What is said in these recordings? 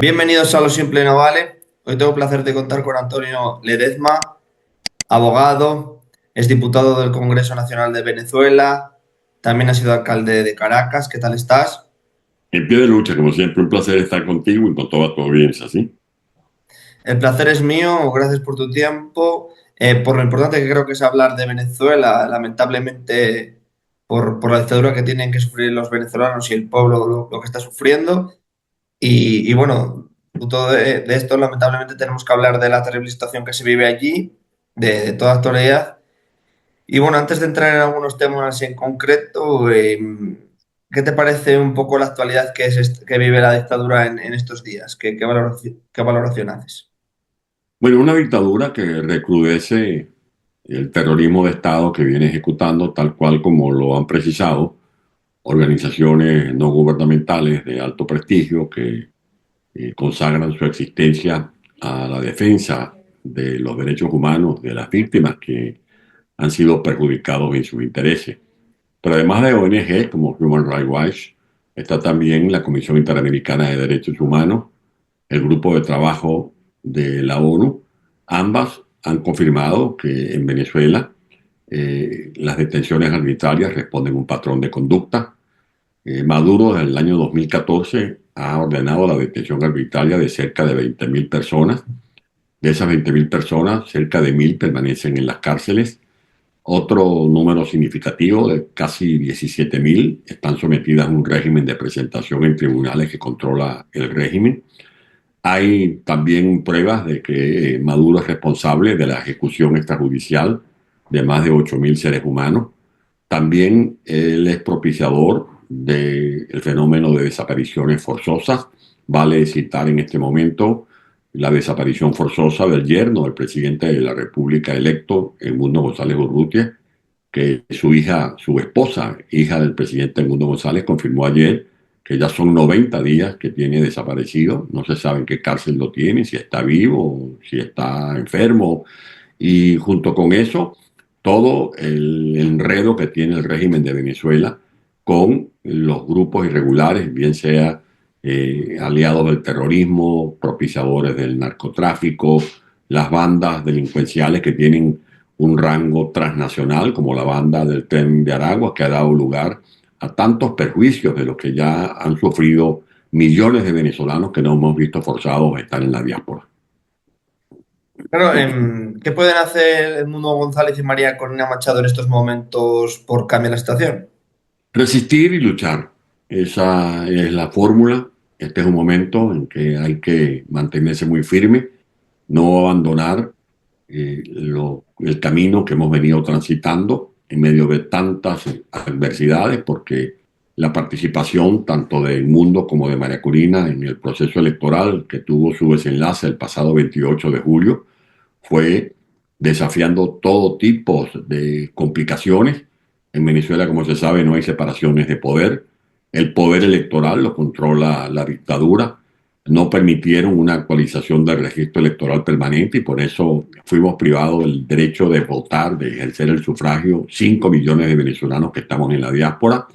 Bienvenidos a Lo Simple No Vale. Hoy tengo el placer de contar con Antonio Ledezma, abogado, es diputado del Congreso Nacional de Venezuela, también ha sido alcalde de Caracas. ¿Qué tal estás? En pie de lucha, como siempre, un placer estar contigo y con toda tu audiencia, ¿sí? El placer es mío, gracias por tu tiempo, por lo importante que creo que es hablar de Venezuela, lamentablemente por la dictadura que tienen que sufrir los venezolanos y el pueblo lo que está sufriendo. Y bueno, fruto de esto, lamentablemente, tenemos que hablar de la terrible situación que se vive allí, de toda actualidad. Y bueno, antes de entrar en algunos temas en concreto, ¿qué te parece un poco la actualidad que vive la dictadura en estos días? ¿Qué valoración haces? Bueno, una dictadura que recrudece el terrorismo de Estado que viene ejecutando, tal cual como lo han precisado organizaciones no gubernamentales de alto prestigio que consagran su existencia a la defensa de los derechos humanos de las víctimas que han sido perjudicados en sus intereses. Pero además de ONG como Human Rights Watch, está también la Comisión Interamericana de Derechos Humanos, el Grupo de Trabajo de la ONU. Ambas han confirmado que en Venezuela las detenciones arbitrarias responden a un patrón de conducta. Maduro, desde el año 2014, ha ordenado la detención arbitraria de cerca de 20.000 personas. De esas 20.000 personas, cerca de 1.000 permanecen en las cárceles. Otro número significativo de casi 17.000 están sometidas a un régimen de presentación en tribunales que controla el régimen. Hay también pruebas de que Maduro es responsable de la ejecución extrajudicial de más de 8.000 seres humanos. También él es propiciador del fenómeno de desapariciones forzosas. Vale citar en este momento la desaparición forzosa del yerno del presidente de la República electo, Edmundo González Urrutia, que su hija, su esposa, hija del presidente Edmundo González, confirmó ayer que ya son 90 días que tiene desaparecido. No se sabe en qué cárcel lo tiene, si está vivo, si está enfermo. Y junto con eso, todo el enredo que tiene el régimen de Venezuela con los grupos irregulares, bien sea aliados del terrorismo, propiciadores del narcotráfico, las bandas delincuenciales que tienen un rango transnacional, como la banda del Tren de Aragua, que ha dado lugar a tantos perjuicios de los que ya han sufrido millones de venezolanos que nos hemos visto forzados a estar en la diáspora. Claro, ¿qué pueden hacer Edmundo González y María Corina Machado en estos momentos por cambiar la situación? Resistir y luchar. Esa es la fórmula. Este es un momento en que hay que mantenerse muy firme, no abandonar el camino que hemos venido transitando en medio de tantas adversidades, porque la participación tanto de Edmundo como de María Corina en el proceso electoral que tuvo su desenlace el pasado 28 de julio fue desafiando todo tipo de complicaciones. En Venezuela, como se sabe, no hay separaciones de poder. El poder electoral lo controla la dictadura. No permitieron una actualización del registro electoral permanente y por eso fuimos privados del derecho de votar, de ejercer el sufragio, 5 millones de venezolanos que estamos en la diáspora.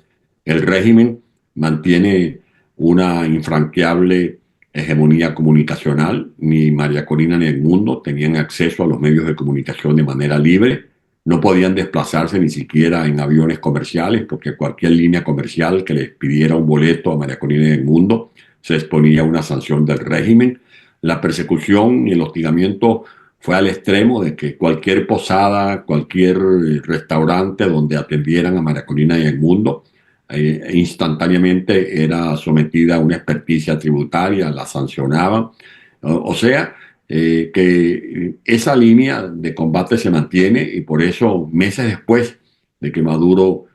El régimen mantiene una infranqueable hegemonía comunicacional. Ni María Corina ni Edmundo tenían acceso a los medios de comunicación de manera libre. No podían desplazarse ni siquiera en aviones comerciales, porque cualquier línea comercial que les pidiera un boleto a María Corina y Edmundo se exponía a una sanción del régimen. La persecución y el hostigamiento fue al extremo de que cualquier posada, cualquier restaurante donde atendieran a María Corina y Edmundo, instantáneamente era sometida a una experticia tributaria, la sancionaban. O sea, que esa línea de combate se mantiene y por eso meses después de que Maduro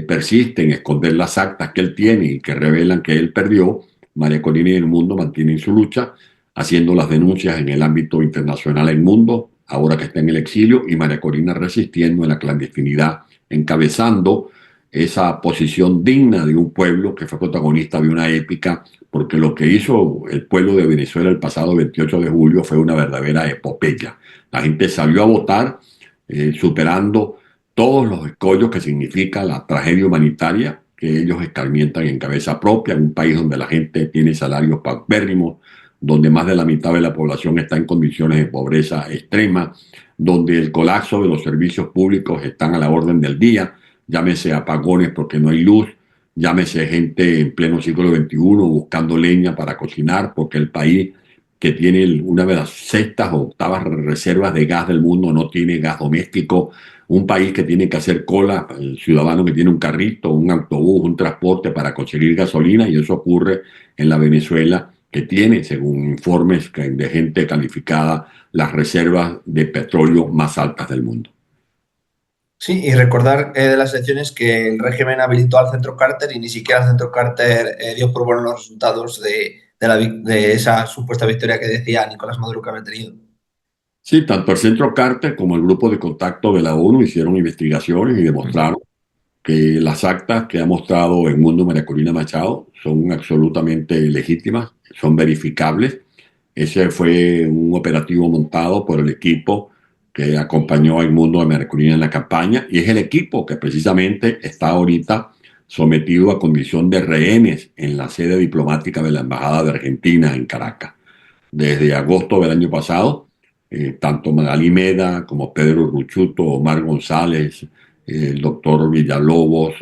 persiste en esconder las actas que él tiene y que revelan que él perdió, María Corina y el mundo mantienen su lucha, haciendo las denuncias en el ámbito internacional en mundo, ahora que está en el exilio, y María Corina resistiendo en la clandestinidad, encabezando esa posición digna de un pueblo que fue protagonista de una épica, porque lo que hizo el pueblo de Venezuela el pasado 28 de julio fue una verdadera epopeya. La gente salió a votar superando todos los escollos que significa la tragedia humanitaria que ellos escarmientan en cabeza propia, en un país donde la gente tiene salarios paupérrimos, donde más de la mitad de la población está en condiciones de pobreza extrema, donde el colapso de los servicios públicos están a la orden del día, llámese apagones porque no hay luz, llámese gente en pleno siglo XXI buscando leña para cocinar, porque el país que tiene una de las sextas o octavas reservas de gas del mundo no tiene gas doméstico, un país que tiene que hacer cola, el ciudadano que tiene un carrito, un autobús, un transporte para conseguir gasolina, y eso ocurre en la Venezuela que tiene, según informes de gente calificada, las reservas de petróleo más altas del mundo. Sí, y recordar de las elecciones que el régimen habilitó al centro Carter y ni siquiera el centro Carter dio por buenos los resultados de esa supuesta victoria que decía Nicolás Maduro que había tenido. Sí, tanto el Centro Carter como el Grupo de Contacto de la ONU hicieron investigaciones y demostraron que las actas que ha mostrado el Mundo María Corina Machado son absolutamente legítimas, son verificables. Ese fue un operativo montado por el equipo que acompañó a Mundo de María Corina en la campaña, y es el equipo que precisamente está ahorita sometido a condición de rehenes en la sede diplomática de la Embajada de Argentina en Caracas. Desde agosto del año pasado, tanto Magali Meda como Pedro Ruchuto, Omar González, el doctor Villalobos,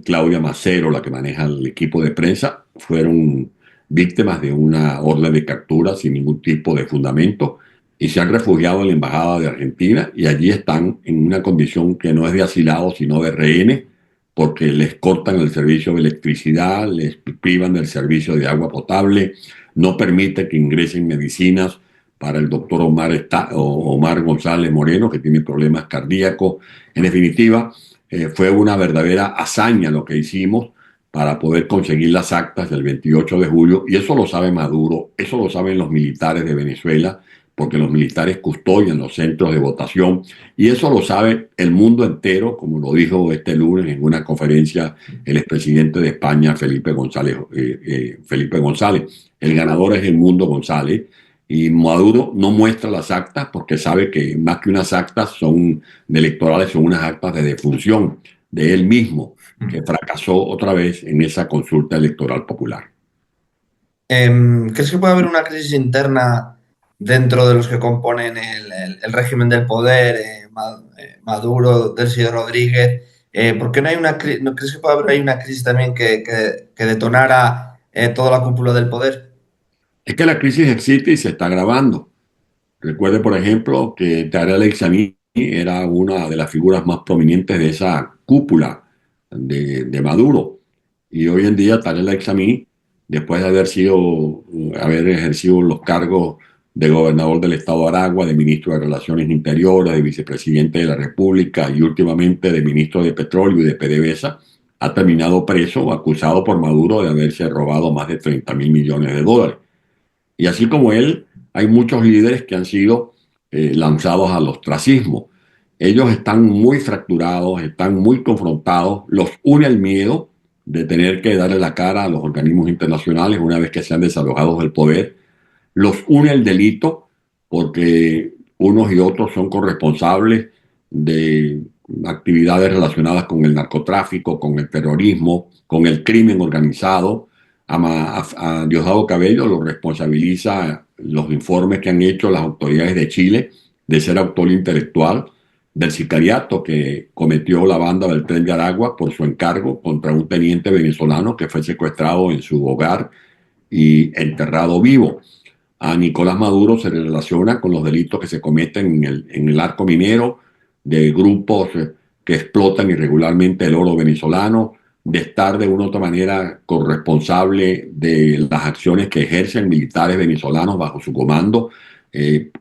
Claudia Macero, la que maneja el equipo de prensa, fueron víctimas de una orden de captura sin ningún tipo de fundamento y se han refugiado en la Embajada de Argentina, y allí están en una condición que no es de asilados sino de rehenes, porque les cortan el servicio de electricidad, les privan del servicio de agua potable, no permite que ingresen medicinas para el doctor Omar González Moreno, que tiene problemas cardíacos. En definitiva, fue una verdadera hazaña lo que hicimos para poder conseguir las actas del 28 de julio, y eso lo sabe Maduro, eso lo saben los militares de Venezuela, porque los militares custodian los centros de votación, y eso lo sabe el mundo entero, como lo dijo este lunes en una conferencia el expresidente de España, Felipe González. Felipe González. El ganador es el Mundo González, y Maduro no muestra las actas porque sabe que más que unas actas son electorales, son unas actas de defunción de él mismo, que fracasó otra vez en esa consulta electoral popular. ¿Crees que puede haber una crisis interna dentro de los que componen el régimen del poder, Maduro, Delcy Rodríguez? ¿Por qué no hay no crees que puede haber ahí una crisis también que detonara toda la cúpula del poder? Es que la crisis existe y se está agravando. Recuerde, por ejemplo, que Tarek El-Aissami era una de las figuras más prominentes de esa cúpula de Maduro. Y hoy en día Tarek El-Aissami, después de haber ejercido los cargos de gobernador del estado de Aragua, de ministro de Relaciones Interiores, de vicepresidente de la República y últimamente de ministro de Petróleo y de PDVSA, ha terminado preso, acusado por Maduro de haberse robado más de 30.000 millones de dólares. Y así como él, hay muchos líderes que han sido lanzados al ostracismo. Ellos están muy fracturados, están muy confrontados, los une el miedo de tener que darle la cara a los organismos internacionales una vez que sean desalojados del poder, los une el delito porque unos y otros son corresponsables de actividades relacionadas con el narcotráfico, con el terrorismo, con el crimen organizado. A Diosdado Cabello lo responsabiliza los informes que han hecho las autoridades de Chile de ser autor intelectual del sicariato que cometió la banda del Tren de Aragua por su encargo contra un teniente venezolano que fue secuestrado en su hogar y enterrado vivo. A Nicolás Maduro se le relaciona con los delitos que se cometen en el arco minero, de grupos que explotan irregularmente el oro venezolano, de estar de una u otra manera corresponsable de las acciones que ejercen militares venezolanos bajo su comando,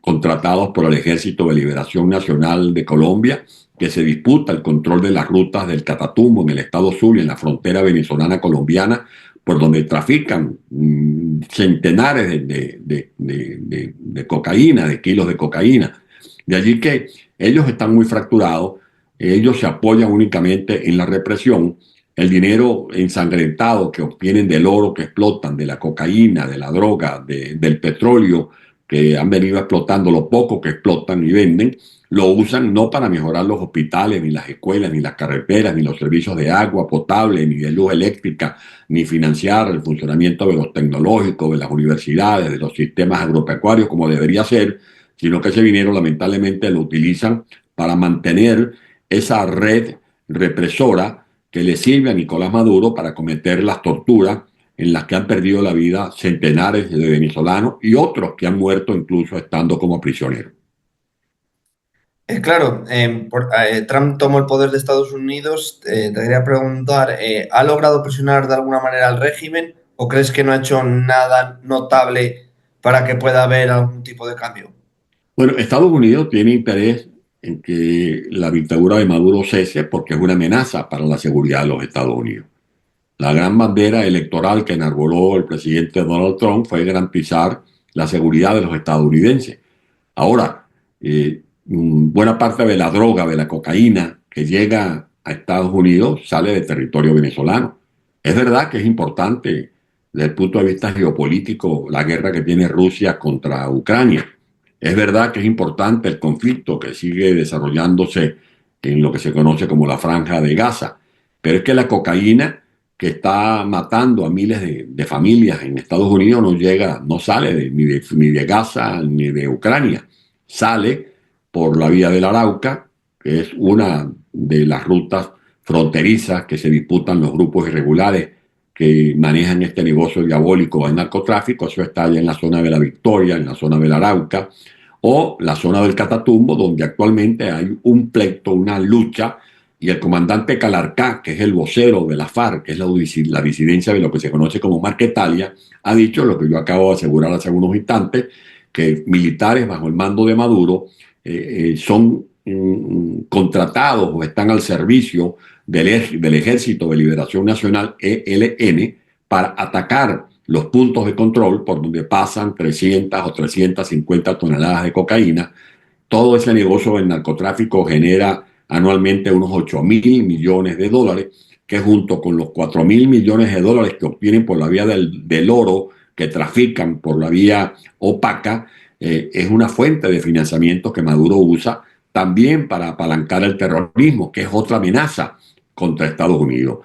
contratados por el Ejército de Liberación Nacional de Colombia, que se disputa el control de las rutas del Catatumbo en el estado Zulia, en la frontera venezolana colombiana, por donde trafican centenares de cocaína, de kilos de cocaína. De allí que ellos están muy fracturados, ellos se apoyan únicamente en la represión. El dinero ensangrentado que obtienen del oro que explotan, de la cocaína, de la droga, del petróleo que han venido explotando, lo poco que explotan y venden, lo usan no para mejorar los hospitales, ni las escuelas, ni las carreteras, ni los servicios de agua potable, ni de luz eléctrica, ni financiar el funcionamiento de los tecnológicos, de las universidades, de los sistemas agropecuarios, como debería ser, sino que ese dinero lamentablemente lo utilizan para mantener esa red represora que le sirve a Nicolás Maduro para cometer las torturas en las que han perdido la vida centenares de venezolanos y otros que han muerto incluso estando como prisioneros. Claro, Trump tomó el poder de Estados Unidos. Te quería preguntar, ¿ha logrado presionar de alguna manera al régimen o crees que no ha hecho nada notable para que pueda haber algún tipo de cambio? Bueno, Estados Unidos tiene interés en que la dictadura de Maduro cese porque es una amenaza para la seguridad de los Estados Unidos. La gran bandera electoral que enarboló el presidente Donald Trump fue garantizar la seguridad de los estadounidenses. Ahora, buena parte de la droga, de la cocaína que llega a Estados Unidos sale del territorio venezolano. Es verdad que es importante desde el punto de vista geopolítico la guerra que tiene Rusia contra Ucrania. Es verdad que es importante el conflicto que sigue desarrollándose en lo que se conoce como la Franja de Gaza. Pero es que la cocaína que está matando a miles de familias en Estados Unidos no llega, no sale ni de Gaza ni de Ucrania. Sale por la vía del Arauca, que es una de las rutas fronterizas que se disputan los grupos irregulares que manejan este negocio diabólico del narcotráfico. Eso está allá en la zona de la Victoria, en la zona del Arauca, o la zona del Catatumbo, donde actualmente hay un pleito, una lucha, y el comandante Calarcá, que es el vocero de la FARC, que es la disidencia de lo que se conoce como Marquetalia, ha dicho lo que yo acabo de asegurar hace unos instantes, que militares bajo el mando de Maduro son contratados o están al servicio del Ejército de Liberación Nacional, ELN, para atacar los puntos de control por donde pasan 300 o 350 toneladas de cocaína. Todo ese negocio del narcotráfico genera anualmente unos 8.000 millones de dólares, que junto con los 4.000 millones de dólares que obtienen por la vía del oro, que trafican por la vía opaca, es una fuente de financiamiento que Maduro usa también para apalancar el terrorismo, que es otra amenaza contra Estados Unidos.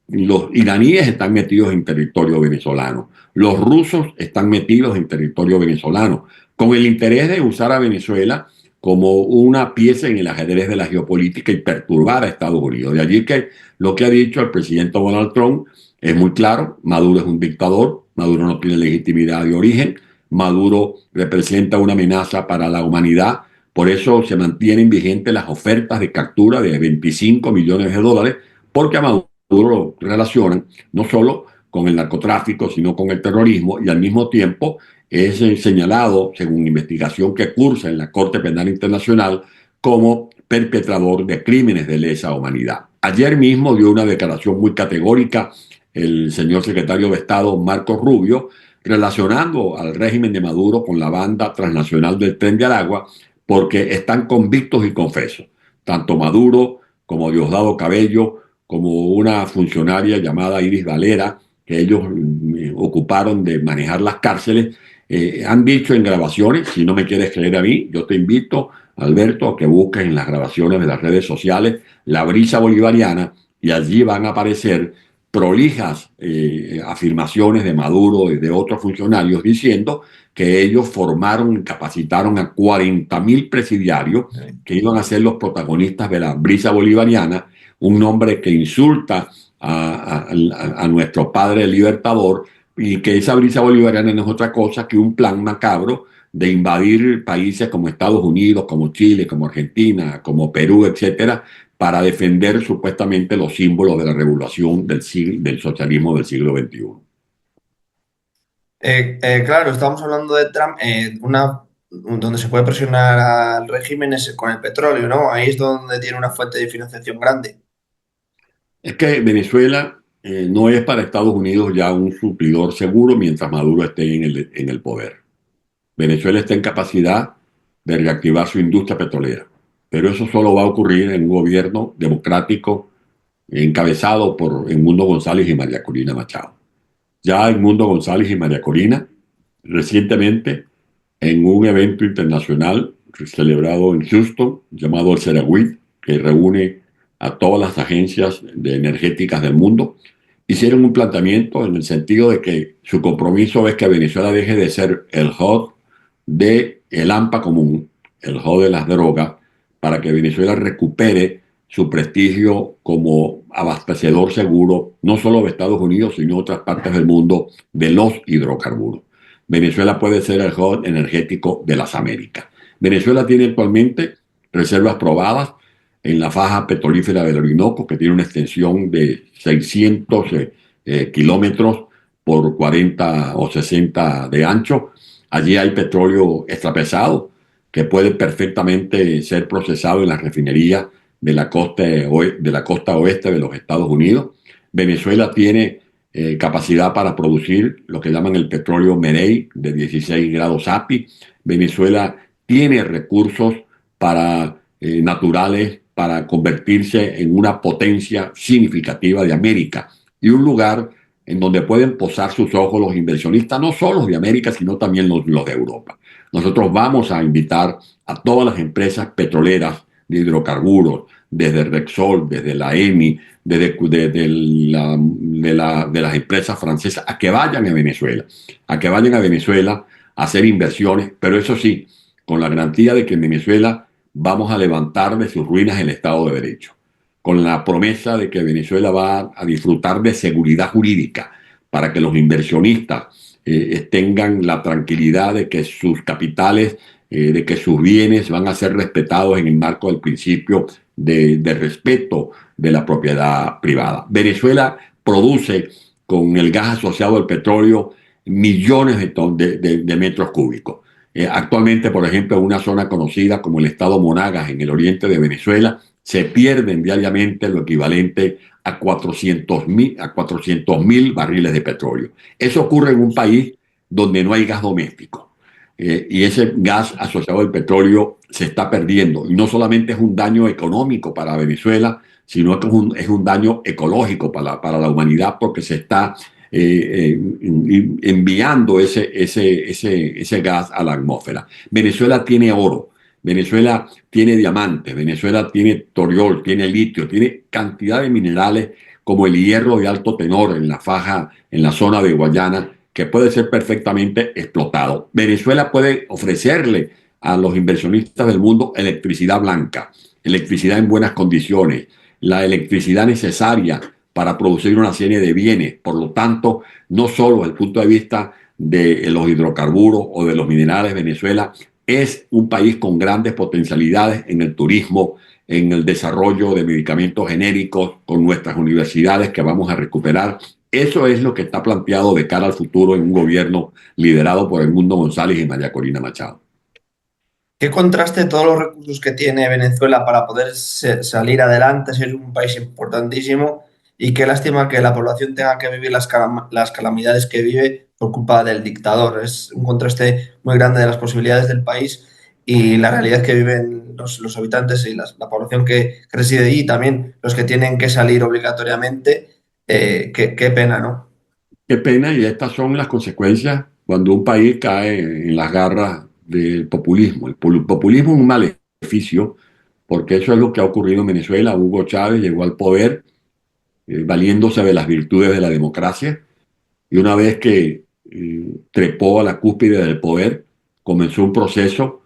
Los iraníes están metidos en territorio venezolano, los rusos están metidos en territorio venezolano, con el interés de usar a Venezuela como una pieza en el ajedrez de la geopolítica y perturbar a Estados Unidos. De allí que lo que ha dicho el presidente Donald Trump es muy claro: Maduro es un dictador, Maduro no tiene legitimidad de origen, Maduro representa una amenaza para la humanidad. Por eso se mantienen vigentes las ofertas de captura de 25 millones de dólares, porque a Maduro lo relacionan no solo con el narcotráfico, sino con el terrorismo, y al mismo tiempo es señalado, según investigación que cursa en la Corte Penal Internacional, como perpetrador de crímenes de lesa humanidad. Ayer mismo dio una declaración muy categórica el señor secretario de Estado Marco Rubio, relacionando al régimen de Maduro con la banda transnacional del Tren de Aragua, porque están convictos y confesos. Tanto Maduro como Diosdado Cabello, como una funcionaria llamada Iris Valera, que ellos ocuparon de manejar las cárceles, han dicho en grabaciones. Si no me quieres creer a mí, yo te invito, Alberto, a que busques en las grabaciones de las redes sociales La Brisa Bolivariana, y allí van a aparecer prolijas afirmaciones de Maduro y de otros funcionarios diciendo que ellos formaron y capacitaron a 40.000 presidiarios que iban a ser los protagonistas de la brisa bolivariana, un nombre que insulta a nuestro padre libertador, y que esa brisa bolivariana no es otra cosa que un plan macabro de invadir países como Estados Unidos, como Chile, como Argentina, como Perú, etcétera, para defender supuestamente los símbolos de la revolución del socialismo del siglo XXI. Claro, estamos hablando de Trump, donde se puede presionar al régimen es con el petróleo, ¿no? Ahí es donde tiene una fuente de financiación grande. Es que Venezuela no es para Estados Unidos ya un suplidor seguro mientras Maduro esté en el poder. Venezuela está en capacidad de reactivar su industria petrolera, pero eso solo va a ocurrir en un gobierno democrático encabezado por Edmundo González y María Corina Machado. Ya Edmundo González y María Corina recientemente en un evento internacional celebrado en Houston llamado el CERAWIC, que reúne a todas las agencias energéticas del mundo. Hicieron un planteamiento en el sentido de que su compromiso es que Venezuela deje de ser el hub de el AMPA común, el hub de las drogas, para que Venezuela recupere su prestigio como abastecedor seguro, no solo de Estados Unidos, sino de otras partes del mundo, de los hidrocarburos. Venezuela puede ser el hub energético de las Américas. Venezuela tiene actualmente reservas probadas en la faja petrolífera del Orinoco, que tiene una extensión de 600 kilómetros por 40 o 60 de ancho. Allí hay petróleo extrapesado que puede perfectamente ser procesado en la refinería de la costa oeste de los Estados Unidos. Venezuela tiene capacidad para producir lo que llaman el petróleo Merey de 16 grados API. Venezuela tiene recursos naturales para convertirse en una potencia significativa de América y un lugar en donde pueden posar sus ojos los inversionistas, no solo los de América, sino también los de Europa. Nosotros vamos a invitar a todas las empresas petroleras de hidrocarburos, desde Repsol, desde la EMI, de las empresas francesas, a que vayan a Venezuela, a hacer inversiones, pero eso sí, con la garantía de que en Venezuela vamos a levantar de sus ruinas el Estado de Derecho, con la promesa de que Venezuela va a disfrutar de seguridad jurídica para que los inversionistas tengan la tranquilidad de que sus capitales, de que sus bienes van a ser respetados en el marco del principio de respeto de la propiedad privada. Venezuela produce con el gas asociado al petróleo millones de metros cúbicos. Actualmente, por ejemplo, en una zona conocida como el estado Monagas, en el oriente de Venezuela, se pierden diariamente lo equivalente a 400.000 barriles de petróleo. Eso ocurre en un país donde no hay gas doméstico. Y ese gas asociado al petróleo se está perdiendo. Y no solamente es un daño económico para Venezuela, sino que es un daño ecológico para la humanidad porque se está enviando ese gas a la atmósfera. Venezuela tiene oro, Venezuela tiene diamantes, Venezuela tiene toriol, tiene litio, tiene cantidad de minerales como el hierro de alto tenor en la faja, en la zona de Guayana, que puede ser perfectamente explotado. Venezuela puede ofrecerle a los inversionistas del mundo electricidad blanca, electricidad en buenas condiciones, la electricidad necesaria para producir una serie de bienes. Por lo tanto, no solo desde el punto de vista de los hidrocarburos o de los minerales, Venezuela es un país con grandes potencialidades en el turismo, en el desarrollo de medicamentos genéricos, con nuestras universidades que vamos a recuperar. Eso es lo que está planteado de cara al futuro en un gobierno liderado por Edmundo González y María Corina Machado. Qué contraste todos los recursos que tiene Venezuela para poder salir adelante, ser un país importantísimo y qué lástima que la población tenga que vivir las calamidades que vive por culpa del dictador. Es un contraste muy grande de las posibilidades del país y la realidad que viven los habitantes y la población que reside allí y también los que tienen que salir obligatoriamente. Qué pena, ¿no? Qué pena, y estas son las consecuencias cuando un país cae en las garras del populismo. El populismo es un maleficio, porque eso es lo que ha ocurrido en Venezuela. Hugo Chávez llegó al poder valiéndose de las virtudes de la democracia, y una vez que trepó a la cúspide del poder, comenzó un proceso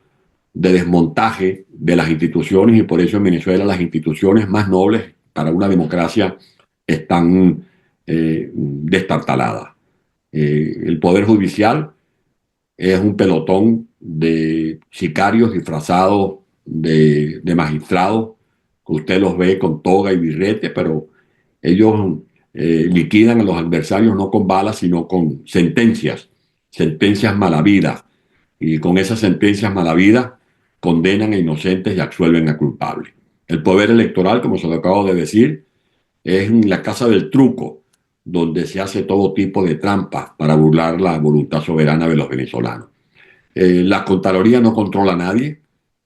de desmontaje de las instituciones, y por eso en Venezuela las instituciones más nobles para una democracia están destartaladas. El Poder Judicial es un pelotón de sicarios disfrazados de magistrados, que usted los ve con toga y birrete, pero ellos liquidan a los adversarios no con balas, sino con sentencias malavidas. Y con esas sentencias malavidas condenan a inocentes y absuelven a culpables. El poder electoral, como se lo acabo de decir, es la casa del truco, donde se hace todo tipo de trampas para burlar la voluntad soberana de los venezolanos. La Contraloría no controla a nadie.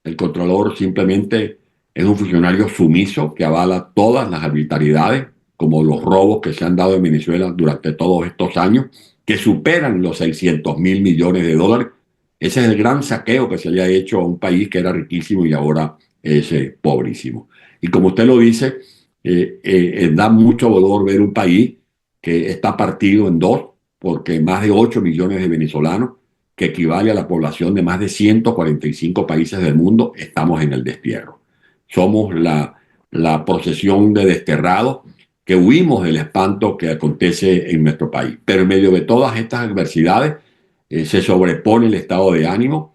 El Contralor simplemente es un funcionario sumiso que avala todas las arbitrariedades, como los robos que se han dado en Venezuela durante todos estos años, que superan los 600.000 millones de dólares Ese es el gran saqueo que se le ha hecho a un país que era riquísimo y ahora es pobrísimo. Y como usted lo dice, da mucho dolor ver un país que está partido en dos, porque más de 8 millones de venezolanos, que equivale a la población de más de 145 países del mundo, estamos en el destierro. Somos la procesión de desterrados que huimos del espanto que acontece en nuestro país. Pero en medio de todas estas adversidades, se sobrepone el estado de ánimo,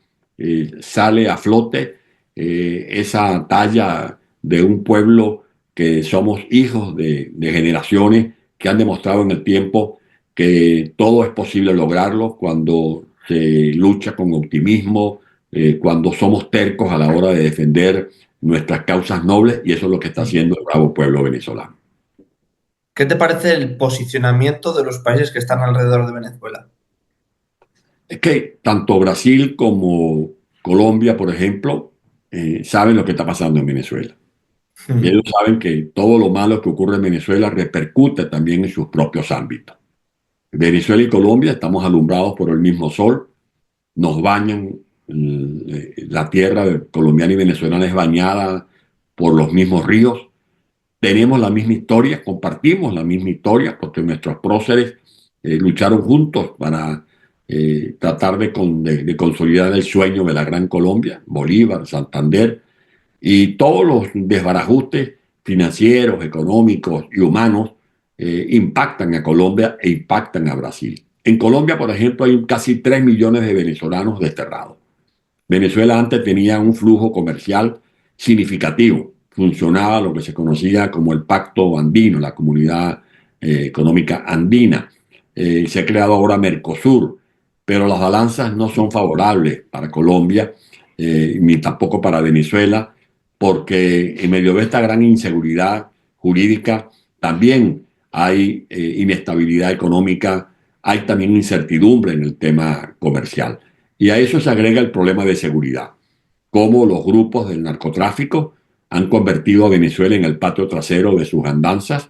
sale a flote esa talla de un pueblo que somos hijos de generaciones que han demostrado en el tiempo que todo es posible lograrlo cuando se lucha con optimismo, cuando somos tercos a la hora de defender nuestras causas nobles, y eso es lo que está haciendo el bravo pueblo venezolano. ¿Qué te parece el posicionamiento de los países que están alrededor de Venezuela? Es que tanto Brasil como Colombia, por ejemplo, saben lo que está pasando en Venezuela. Y ellos saben que todo lo malo que ocurre en Venezuela repercute también en sus propios ámbitos. Venezuela y Colombia estamos alumbrados por el mismo sol, nos bañan, la tierra colombiana y venezolana es bañada por los mismos ríos, tenemos la misma historia, compartimos la misma historia, porque nuestros próceres lucharon juntos para tratar de consolidar el sueño de la Gran Colombia, Bolívar, Santander, y todos los desbarajustes financieros, económicos y humanos impactan a Colombia e impactan a Brasil. En Colombia, por ejemplo, hay casi 3 millones de venezolanos desterrados. Venezuela antes tenía un flujo comercial significativo. Funcionaba lo que se conocía como el Pacto Andino, la Comunidad Económica Andina. Se ha creado ahora Mercosur, pero las balanzas no son favorables para Colombia, ni tampoco para Venezuela, porque en medio de esta gran inseguridad jurídica también hay inestabilidad económica, hay también incertidumbre en el tema comercial. Y a eso se agrega el problema de seguridad, cómo los grupos del narcotráfico han convertido a Venezuela en el patio trasero de sus andanzas,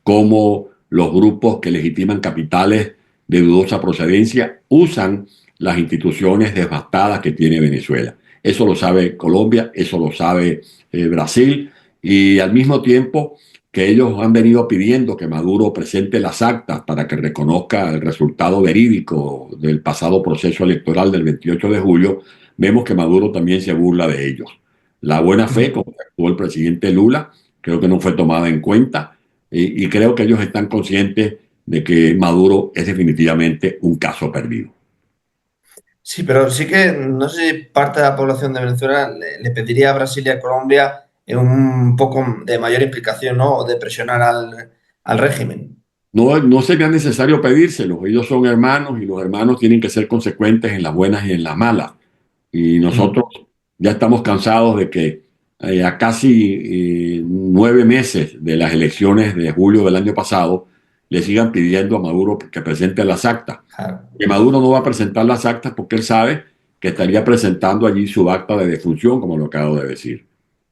cómo los grupos que legitiman capitales de dudosa procedencia usan las instituciones devastadas que tiene Venezuela. Eso lo sabe Colombia, eso lo sabe Brasil, y al mismo tiempo que ellos han venido pidiendo que Maduro presente las actas para que reconozca el resultado verídico del pasado proceso electoral del 28 de julio, vemos que Maduro también se burla de ellos. La buena fe, como actuó el presidente Lula, creo que no fue tomada en cuenta, y creo que ellos están conscientes de que Maduro es definitivamente un caso perdido. Sí, pero sí que no sé si parte de la población de Venezuela le pediría a Brasil y a Colombia un poco de mayor implicación, ¿no? O de presionar al régimen. No, no sería necesario pedírselo, ellos son hermanos y los hermanos tienen que ser consecuentes en las buenas y en las malas. Y nosotros ya estamos cansados de que a casi 9 meses de las elecciones de julio del año pasado le sigan pidiendo a Maduro que presente las actas. Claro. Que Maduro no va a presentar las actas porque él sabe que estaría presentando allí su acta de defunción, como lo acabo de decir.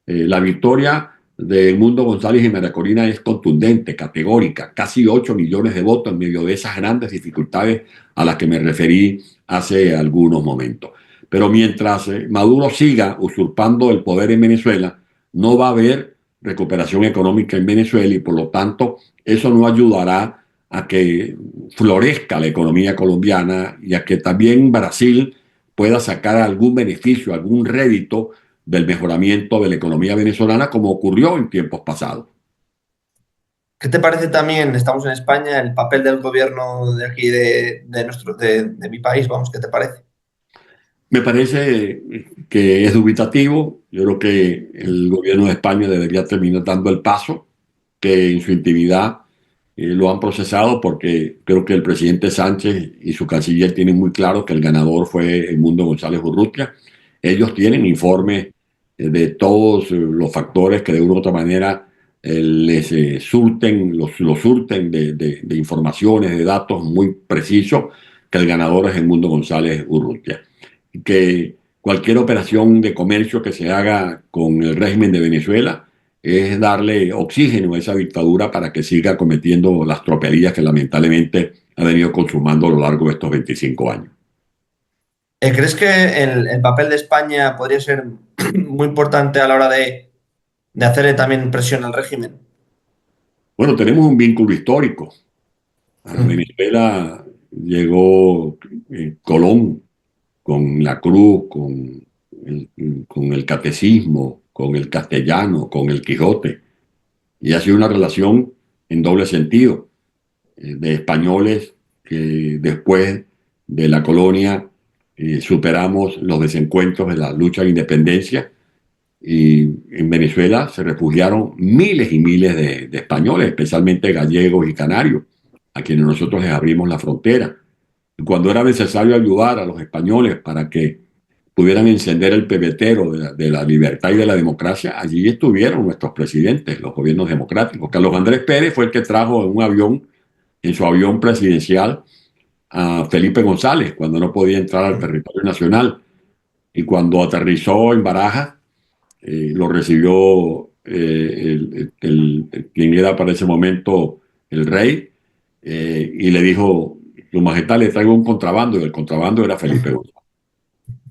La victoria de Edmundo González y María Corina es contundente, categórica, casi 8 millones de votos en medio de esas grandes dificultades a las que me referí hace algunos momentos. Pero mientras Maduro siga usurpando el poder en Venezuela, no va a haber recuperación económica en Venezuela, y por lo tanto eso no ayudará a que florezca la economía colombiana y a que también Brasil pueda sacar algún beneficio, algún rédito del mejoramiento de la economía venezolana, como ocurrió en tiempos pasados. ¿Qué te parece también, estamos en España, el papel del gobierno de aquí de mi país? Vamos, ¿qué te parece? Me parece que es dubitativo. Yo creo que el gobierno de España debería terminar dando el paso, que en su intimidad lo han procesado, porque creo que el presidente Sánchez y su canciller tienen muy claro que el ganador fue Edmundo González Urrutia. Ellos tienen informes de todos los factores que de una u otra manera les surten, los surten de informaciones, de datos muy precisos, que el ganador es Edmundo González Urrutia. Que cualquier operación de comercio que se haga con el régimen de Venezuela es darle oxígeno a esa dictadura para que siga cometiendo las tropelías que lamentablemente ha venido consumando a lo largo de estos 25 años. ¿Crees que el papel de España podría ser muy importante a la hora de hacerle también presión al régimen? Bueno, tenemos un vínculo histórico. A Venezuela llegó Colón con la cruz, el, con el catecismo, con el castellano, con el Quijote. Y ha sido una relación en doble sentido, de españoles que después de la colonia superamos los desencuentros de la lucha de independencia y en Venezuela se refugiaron miles y miles de españoles, especialmente gallegos y canarios, a quienes nosotros les abrimos la frontera. Y cuando era necesario ayudar a los españoles para que pudieran encender el pebetero de la libertad y de la democracia, allí estuvieron nuestros presidentes, los gobiernos democráticos. Carlos Andrés Pérez fue el que trajo en un avión, en su avión presidencial, a Felipe González cuando no podía entrar al territorio nacional. Y cuando aterrizó en Barajas, lo recibió quien era para ese momento el rey, y le dijo: Su Majestad, le traigo un contrabando, y el contrabando era Felipe González.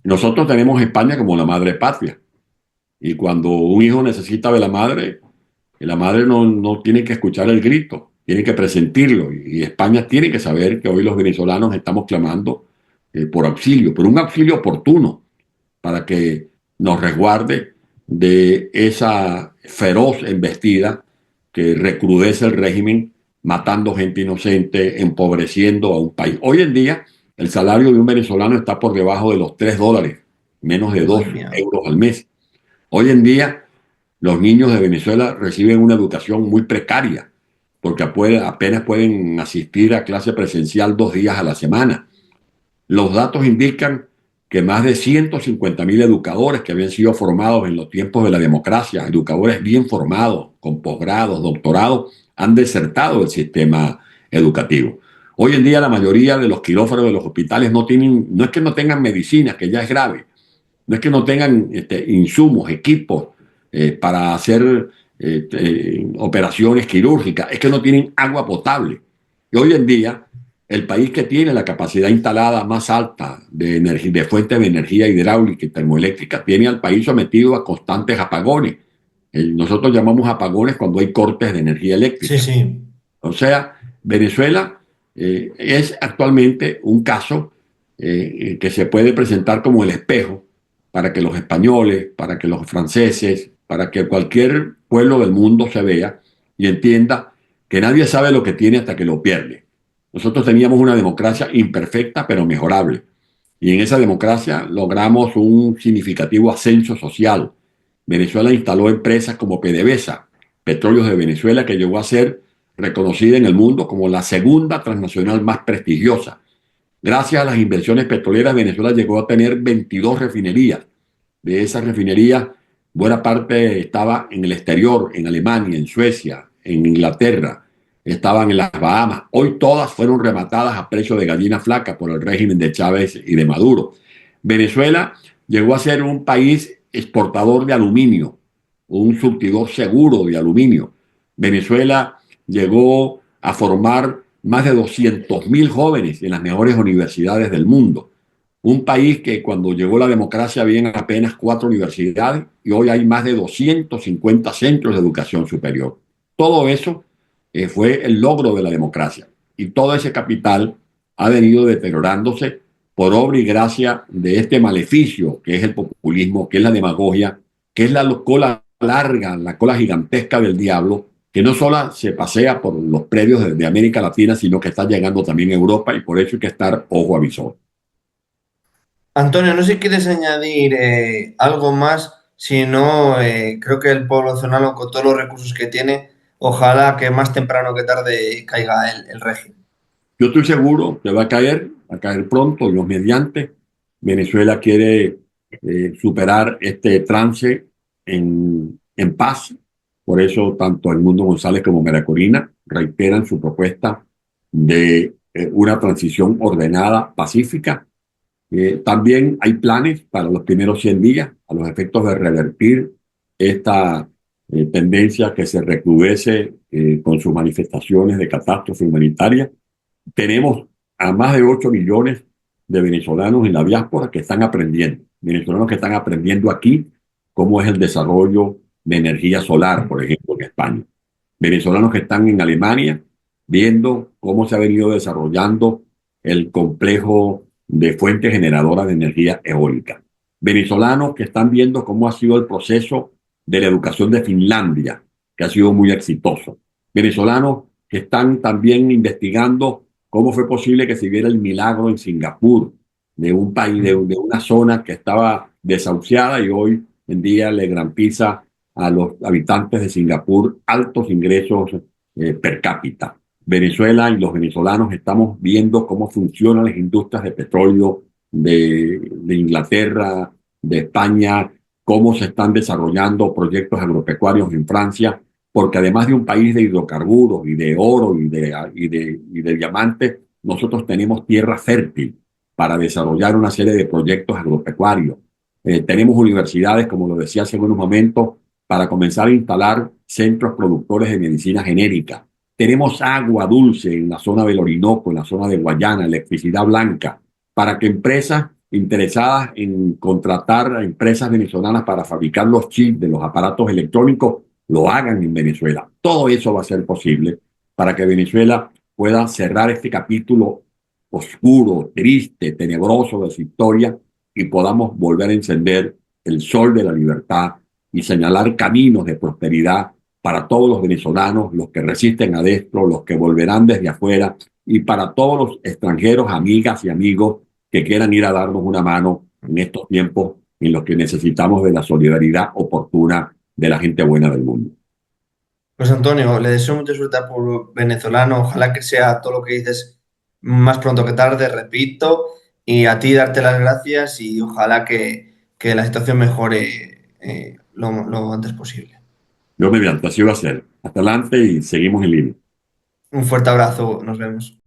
Nosotros tenemos España como la madre patria, y cuando un hijo necesita de la madre no tiene que escuchar el grito, tiene que presentirlo, y España tiene que saber que hoy los venezolanos estamos clamando por auxilio, por un auxilio oportuno, para que nos resguarde de esa feroz embestida que recrudece el régimen, matando gente inocente, empobreciendo a un país. Hoy en día, el salario de un venezolano está por debajo de los $3, menos de 2 Madre mía. euros al mes. Hoy en día, los niños de Venezuela reciben una educación muy precaria, porque apenas pueden asistir a clase presencial 2 días a la semana. Los datos indican que más de 150.000 educadores que habían sido formados en los tiempos de la democracia, educadores bien formados, con posgrados, doctorados, han desertado del sistema educativo. Hoy en día la mayoría de los quirófanos de los hospitales no es que no tengan medicinas, que ya es grave, no es que no tengan insumos, equipos para hacer operaciones quirúrgicas, es que no tienen agua potable. Y hoy en día, el país que tiene la capacidad instalada más alta de fuentes de energía hidráulica y termoeléctrica, tiene al país sometido a constantes apagones. Nosotros llamamos apagones cuando hay cortes de energía Sí, eléctrica. sí. O sea, Venezuela es actualmente un caso que se puede presentar como el espejo para que los españoles, para que los franceses, para que cualquier pueblo del mundo se vea y entienda que nadie sabe lo que tiene hasta que lo pierde. Nosotros teníamos una democracia imperfecta pero mejorable, y en esa democracia logramos un significativo ascenso social. Venezuela instaló empresas como PDVSA, Petróleos de Venezuela, que llegó a ser reconocida en el mundo como la segunda transnacional más prestigiosa. Gracias a las inversiones petroleras, Venezuela llegó a tener 22 refinerías. De esas refinerías, buena parte estaba en el exterior, en Alemania, en Suecia, en Inglaterra, estaban en las Bahamas. Hoy todas fueron rematadas a precio de gallina flaca por el régimen de Chávez y de Maduro. Venezuela llegó a ser un país exportador de aluminio, un surtidor seguro de aluminio. Venezuela llegó a formar más de 200.000 jóvenes en las mejores universidades del mundo. Un país que cuando llegó la democracia había apenas 4 universidades, y hoy hay más de 250 centros de educación superior. Todo eso fue el logro de la democracia, y todo ese capital ha venido deteriorándose por obra y gracia de este maleficio que es el populismo, que es la demagogia, que es la cola larga, la cola gigantesca del diablo, que no solo se pasea por los predios de América Latina, sino que está llegando también a Europa, y por eso hay que estar ojo avisor. Antonio, no sé si quieres añadir algo más, si no, creo que el pueblo venezolano, con todos los recursos que tiene, ojalá que más temprano que tarde caiga el régimen. Yo estoy seguro que va a caer pronto, Dios mediante. Venezuela quiere superar este trance en paz. Por eso tanto Edmundo González como María Corina reiteran su propuesta de una transición ordenada, pacífica. También hay planes para los primeros 100 días a los efectos de revertir esta tendencia que se recrudece con sus manifestaciones de catástrofe humanitaria. Tenemos a más de 8 millones de venezolanos en la diáspora que están aprendiendo, venezolanos que están aprendiendo aquí cómo es el desarrollo de energía solar, por ejemplo, en España. Venezolanos que están en Alemania viendo cómo se ha venido desarrollando el complejo de fuentes generadoras de energía eólica. Venezolanos que están viendo cómo ha sido el proceso de la educación de Finlandia, que ha sido muy exitoso. Venezolanos que están también investigando cómo fue posible que se viera el milagro en Singapur, de un país, de una zona que estaba desahuciada y hoy en día le garantiza a los habitantes de Singapur altos ingresos per cápita. Venezuela y los venezolanos estamos viendo cómo funcionan las industrias de petróleo de Inglaterra, de España, cómo se están desarrollando proyectos agropecuarios en Francia, porque además de un país de hidrocarburos y de oro y de diamantes, nosotros tenemos tierra fértil para desarrollar una serie de proyectos agropecuarios. Tenemos universidades, como lo decía hace unos momentos, para comenzar a instalar centros productores de medicina genérica. Tenemos agua dulce en la zona del Orinoco, en la zona de Guayana, electricidad blanca, para que empresas interesadas en contratar a empresas venezolanas para fabricar los chips de los aparatos electrónicos lo hagan en Venezuela. Todo eso va a ser posible para que Venezuela pueda cerrar este capítulo oscuro, triste, tenebroso de su historia y podamos volver a encender el sol de la libertad y señalar caminos de prosperidad para todos los venezolanos, los que resisten adentro, los que volverán desde afuera y para todos los extranjeros, amigas y amigos que quieran ir a darnos una mano en estos tiempos en los que necesitamos de la solidaridad oportuna de la gente buena del mundo. Pues Antonio, le deseo mucha suerte al pueblo venezolano. Ojalá que sea todo lo que dices más pronto que tarde, repito. Y a ti darte las gracias y ojalá que la situación mejore lo antes posible. Yo mediante, así va a ser. Hasta adelante y seguimos en línea. Un fuerte abrazo, nos vemos.